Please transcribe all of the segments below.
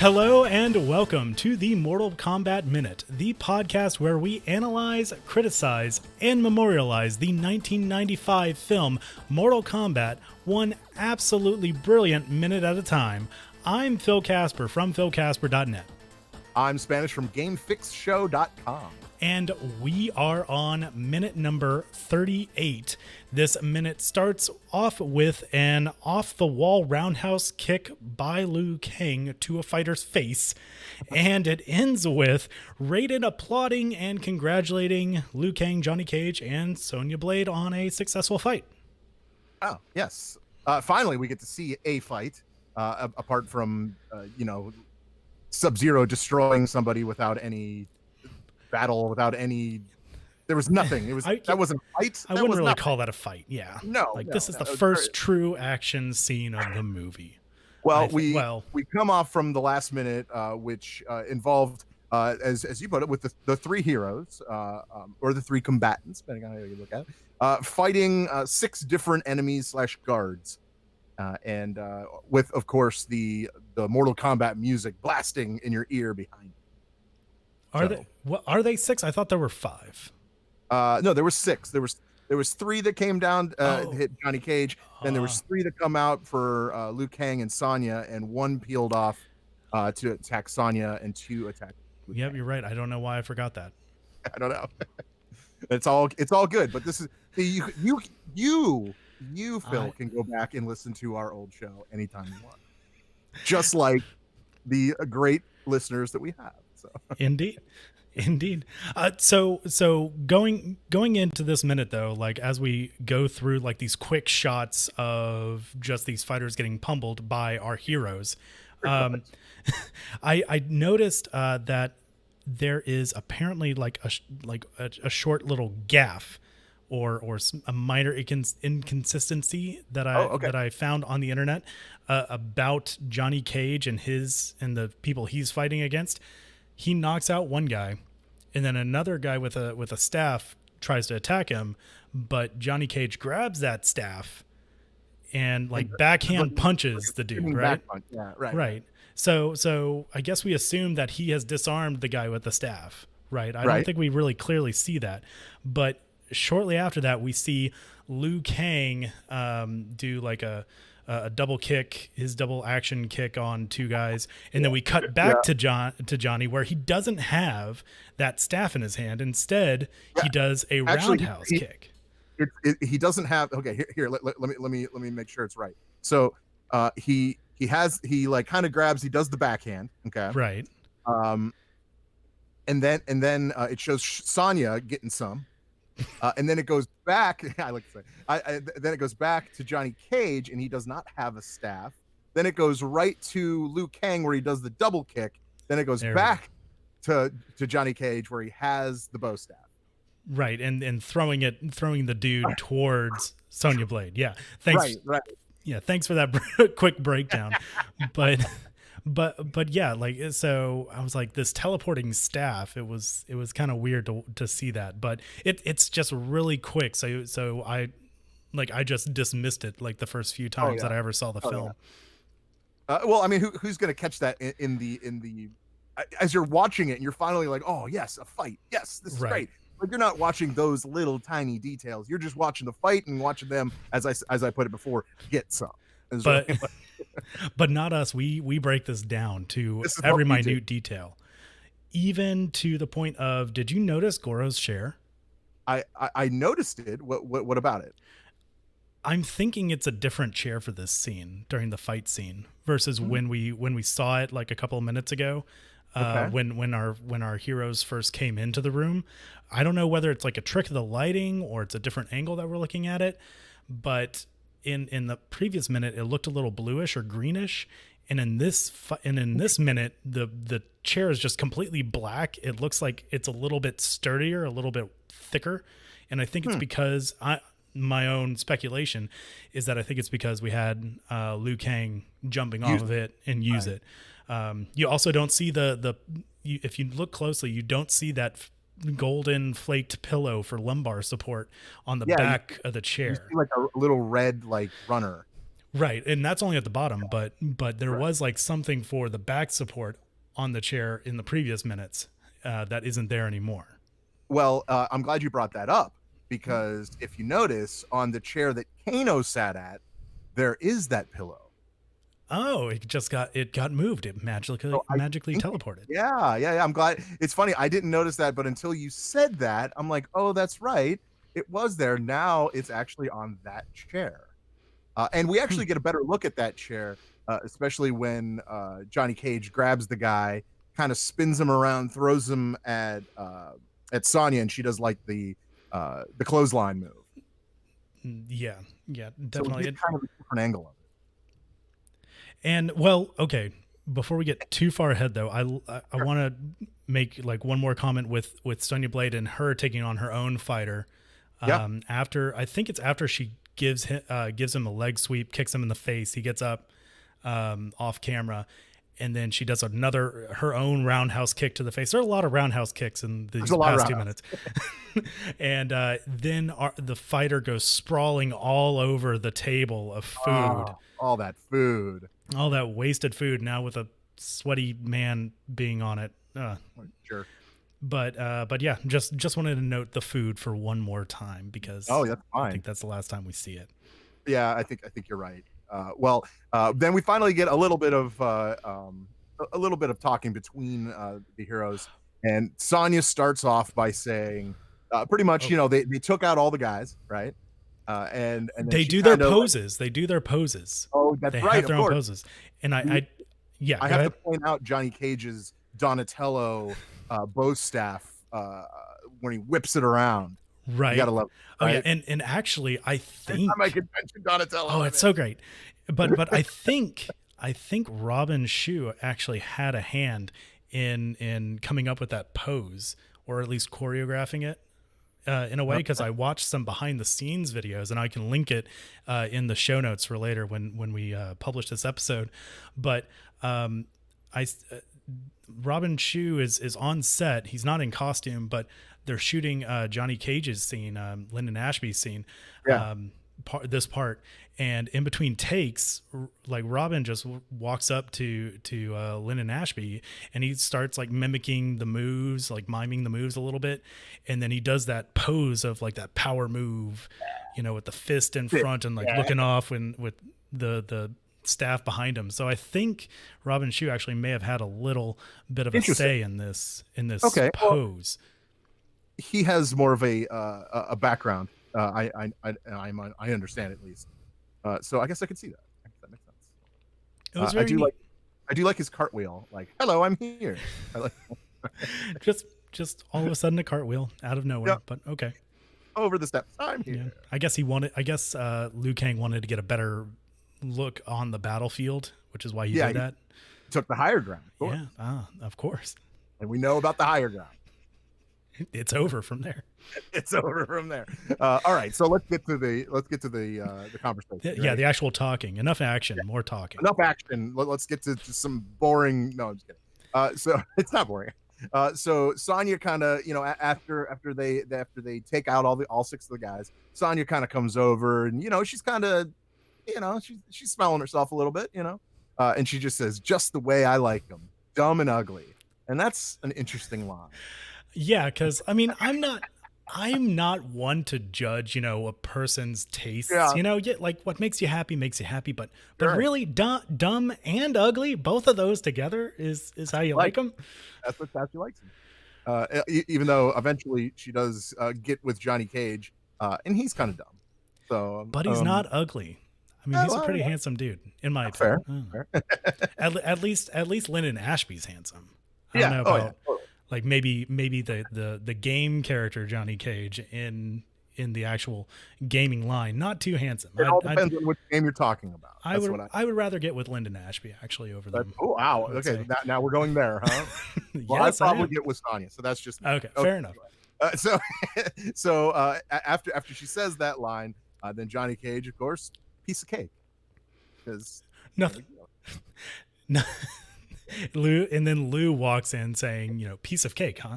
Hello and welcome to the Mortal Kombat Minute, the podcast where we analyze, criticize, and memorialize the 1995 film Mortal Kombat, one absolutely brilliant minute at a time. I'm Phil Casper from philcasper.net. I'm Spanish from GameFixShow.com. And we are on minute number 38. This minute starts off with an off-the-wall roundhouse kick by Liu Kang to a fighter's face, and it ends with Raiden applauding and congratulating Liu Kang, Johnny Cage, and Sonya Blade on a successful fight. Oh, yes. Finally, we get to see a fight, apart from, Sub-Zero destroying somebody without any battle, without any... There was nothing. That wasn't a fight. I wouldn't really call that a fight. Yeah. This is the first true action scene of the movie. Well, we come off from the last minute, which involved, as you put it, with the three heroes, or the three combatants, depending on how you look at it, fighting 6 different enemies / guards, and with, of course, the Mortal Kombat music blasting in your ear behind. Are they 6? I thought there were 5. No, there was 6. There was 3 that came down, hit Johnny Cage. Then there was 3 that come out for Liu Kang and Sonya, and 1 peeled off to attack Sonya, and 2 attack Liu Kang. You're right. I don't know why I forgot that. I don't know. It's all good. But this is you Phil can go back and listen to our old show anytime you want, just like the great listeners that we have. So. Indeed. So going into this minute though, like as we go through like these quick shots of just these fighters getting pummeled by our heroes, I noticed that there is apparently like a short little gaffe or a minor inconsistency that I found on the internet about Johnny Cage and the people he's fighting against. He knocks out one guy, and then another guy with a staff tries to attack him, but Johnny Cage grabs that staff and backhand punches the dude, right? Yeah, right. Right. So I guess we assume that he has disarmed the guy with the staff, right? I don't think we really clearly see that, but shortly after that, we see Liu Kang do like a double kick, his double action kick on 2 guys, and then we cut back to Johnny, where he doesn't have that staff in his hand. Instead, he does a roundhouse kick. He doesn't have. Okay, here. Let me make sure it's right. So he like kind of grabs. He does the backhand. Okay. Right. And then it shows Sonya getting some. And then it goes back. I like to say. Then it goes back to Johnny Cage, and he does not have a staff. Then it goes right to Liu Kang, where he does the double kick. Then it goes back to Johnny Cage, where he has the bow staff. Right, and throwing the dude towards Sonya Blade. Yeah, thanks. Right. Yeah, thanks for that quick breakdown. But yeah, like, so I was like, this teleporting staff, it was kind of weird to see that, but it's just really quick. So I just dismissed it like the first few times that I ever saw the film. Yeah. Well, I mean, who's going to catch that in the as you're watching it and you're finally like, oh yes, a fight. Yes, this is great. But you're not watching those little tiny details. You're just watching the fight and watching them, as I put it before, get some. But not us. We break this down to every minute detail, even to the point of, did you notice Goro's chair? I noticed it. What about it? I'm thinking it's a different chair for this scene during the fight scene versus when we saw it like a couple of minutes ago. When our heroes first came into the room. I don't know whether it's like a trick of the lighting or it's a different angle that we're looking at it, but in the previous minute it looked a little bluish or greenish, and in this minute the chair is just completely black. It looks like it's a little bit sturdier, a little bit thicker, and I think it's because my own speculation is that I think it's because we had Liu Kang jumping off of it and use it. You also don't see if you look closely, you don't see that golden flaked pillow for lumbar support on the back of the chair. You see like a little red like runner. Right, and that's only at the bottom, but there was like something for the back support on the chair in the previous minutes that isn't there anymore. Well, I'm glad you brought that up, because if you notice on the chair that Kano sat at, there is that pillow. Oh, it got moved. It magically teleported. Yeah. I'm glad. It's funny. I didn't notice that, but until you said that, I'm like, oh, that's right. It was there. Now it's actually on that chair. And we actually get a better look at that chair, especially when Johnny Cage grabs the guy, kind of spins him around, throws him at Sonya, and she does like the clothesline move. Yeah, definitely. So we get kind of a different angle of it. And well, okay. Before we get too far ahead, though, I want to make like one more comment with Sonya Blade and her taking on her own fighter. After she gives him a leg sweep, kicks him in the face. He gets up off camera, and then she does her own roundhouse kick to the face. There are a lot of roundhouse kicks in these past 2 minutes. And then the fighter goes sprawling all over the table of food. Oh, all that food. All that wasted food, now with a sweaty man being on it. Sure. But yeah, just wanted to note the food for one more time, because that's fine. I think that's the last time we see it. Yeah, I think you're right. Then we finally get a little bit of talking between the heroes, and Sonya starts off by saying, pretty much, they took out all the guys, right? And they do their poses. They do their poses. Oh, that's right. They have their own poses. And I have to point out Johnny Cage's Donatello bow staff when he whips it around. Right. You gotta love it, right? Oh yeah, and actually, I think I could mention Donatello. Oh, it's so great. But I think Robin Shou actually had a hand in coming up with that pose, or at least choreographing it. In a way, because I watched some behind the scenes videos, and I can link it in the show notes for later when we publish this episode. But Robin Shou is on set. He's not in costume, but they're shooting Johnny Cage's scene, Lyndon Ashby's scene, this part. And in between takes, like Robin just walks up to Lyndon Ashby, and he starts like mimicking the moves, like miming the moves a little bit. And then he does that pose of like that power move, with the fist in front and like looking off with the staff behind him. So I think Robin Shou actually may have had a little bit of a say in this pose. Well, he has more of a background. I understand, at least. So I guess I could see that. That makes sense. It was very neat. I do like his cartwheel. Like, hello, I'm here. I like just all of a sudden a cartwheel out of nowhere. Yep. But okay. Over the steps. I'm here. Yeah. I guess Liu Kang wanted to get a better look on the battlefield, which is why he did that. Took the higher ground. Of course. And we know about the higher ground. It's over from there. All right, so let's get to the conversation. Yeah, the actual talking. Enough action, more talking. Enough action. Let's get to some boring. No, I'm just kidding. So it's not boring. So Sonya kind of, after they take out all six of the guys, Sonya kind of comes over, and she's kind of, she's smelling herself a little bit, and she just says, "Just the way I like them, dumb and ugly," and that's an interesting line. Yeah, because I mean, I'm not one to judge, a person's tastes. Like what makes you happy, but sure. Really, dumb and ugly, both of those together is how you like them. That's how she likes them. Even though eventually she does get with Johnny Cage, and he's kind of dumb. So, but he's not ugly. I mean, he's a pretty handsome dude, in my opinion. Fair. At least Lyndon Ashby's handsome. I don't know about, like maybe the game character Johnny Cage in the actual gaming line, not too handsome. It all depends on which game you're talking about. I would rather get with Lyndon Ashby actually over them. Oh wow, okay, now we're going there, huh? Well, yes, I'd probably get with Sonya, so that's just okay. Fair enough. So after she says that line, then Johnny Cage, of course, piece of cake, because nothing. No. Lou walks in saying, piece of cake, huh?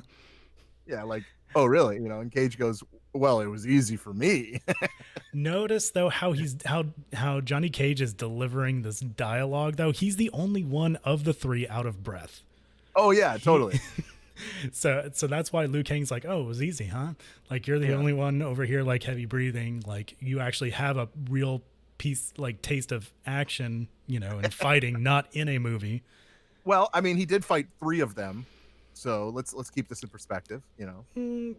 Yeah, like, oh really? And Cage goes, Well, it was easy for me. Notice though how Johnny Cage is delivering this dialogue though. He's the only one of the three out of breath. Oh yeah, totally. So that's why Liu Kang's like, oh, it was easy, huh? Like you're the only one over here like heavy breathing. Like you actually have a real piece like taste of action, and fighting, not in a movie. Well, I mean, he did fight 3 of them. So let's keep this in perspective,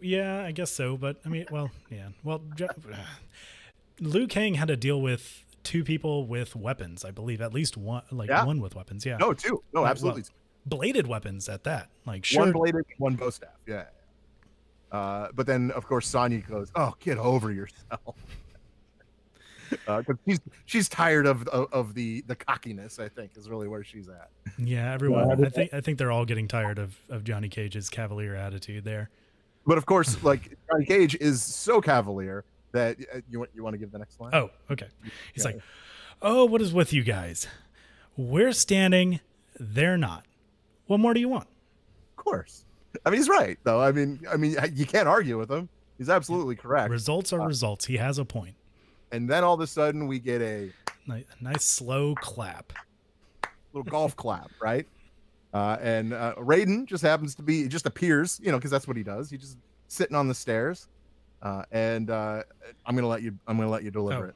Yeah, I guess so. But I mean, well, yeah. Well, Liu Kang had to deal with 2 people with weapons, I believe. At least one, one with weapons. Yeah. No, 2. No, absolutely. Bladed weapons at that. Like sure. One bladed, one bow staff. Yeah. But then, of course, Sonya goes, "Oh, get over yourself." Because she's tired of the cockiness. I think is really where she's at. Yeah, everyone. I think they're all getting tired of Johnny Cage's cavalier attitude there. But of course, like Johnny Cage is so cavalier that you want to give the next line. Oh, okay. He's like, "Oh, what is with you guys? We're standing, they're not. What more do you want?" Of course. I mean, he's right though. I mean, you can't argue with him. He's absolutely correct. Results are results. He has a point. And then all of a sudden we get a nice slow clap, little golf clap, right? And Raiden just appears, because that's what he does. He's just sitting on the stairs, and I'm gonna let you deliver it.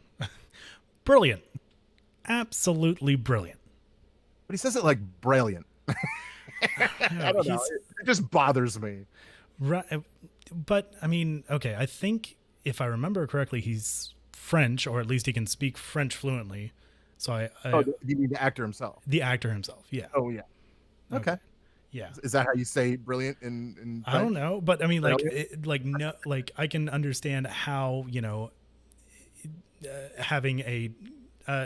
Brilliant, absolutely brilliant. But he says it like brilliant. I don't know. It just bothers me. Right, but I mean, okay. I think if I remember correctly, he's French, or at least he can speak French fluently. So you mean the actor himself? The actor himself, yeah. Oh yeah. Okay. Yeah. Is that how you say brilliant in French? I don't know, but I mean, like, I can understand how having a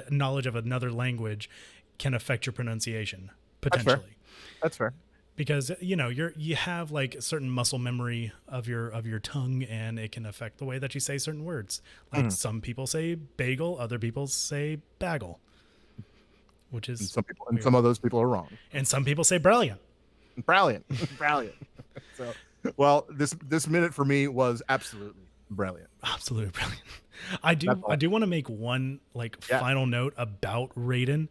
knowledge of another language can affect your pronunciation potentially. That's fair. Because you have like certain muscle memory of your tongue, and it can affect the way that you say certain words. Like some people say bagel, other people say bagel, which is some of those people are wrong. And some people say brilliant. Brilliant. So, well, this minute for me was absolutely brilliant. Absolutely brilliant. I do want to make one final note about Raiden.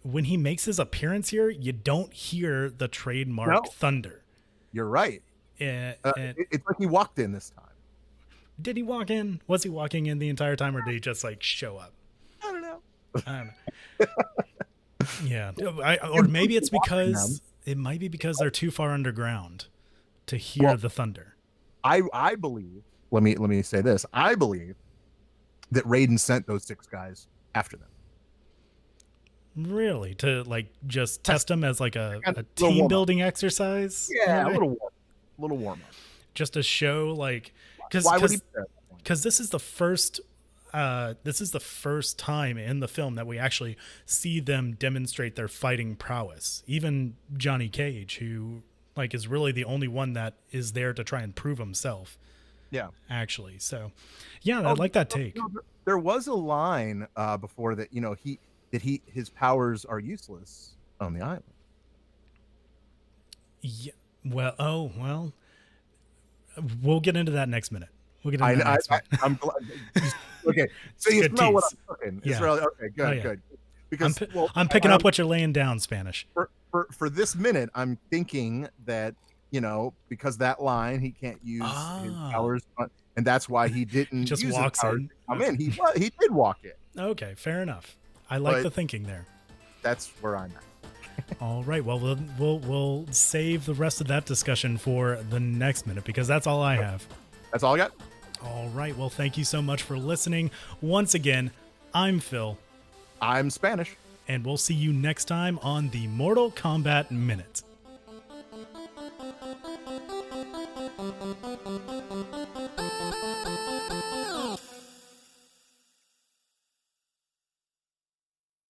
When he makes his appearance here, you don't hear the trademark thunder. You're right. And it's like he walked in this time. Did he walk in? Was he walking in the entire time, or did he just show up? I don't know. Yeah. Or maybe it's because they're too far underground to hear the thunder. I believe, let me say this. I believe that Raiden sent those 6 guys after them. Really? To just test them as a team building exercise? Yeah, a little warm up. Just to show because this is the first time in the film that we actually see them demonstrate their fighting prowess. Even Johnny Cage, who is really the only one that is there to try and prove himself. Yeah. Actually. So yeah, I like that take. There was a line before that, his powers are useless on the island. Yeah. Well, we'll get into that next minute. I'm glad. Okay. So you smell what I'm cooking. Yeah. Okay, good, good. Because I'm picking up what you're laying down, Spanish. For this minute, I'm thinking that, because that line, he can't use his powers, and that's why he didn't just use walks his powers in. to come in. He did walk in. Okay, fair enough. I like the thinking there. That's where I'm at. All right. Well, we'll save the rest of that discussion for the next minute, because that's all I have. That's all I got. All right. Well, thank you so much for listening. Once again, I'm Phil. I'm Spanish. And we'll see you next time on the Mortal Kombat Minute.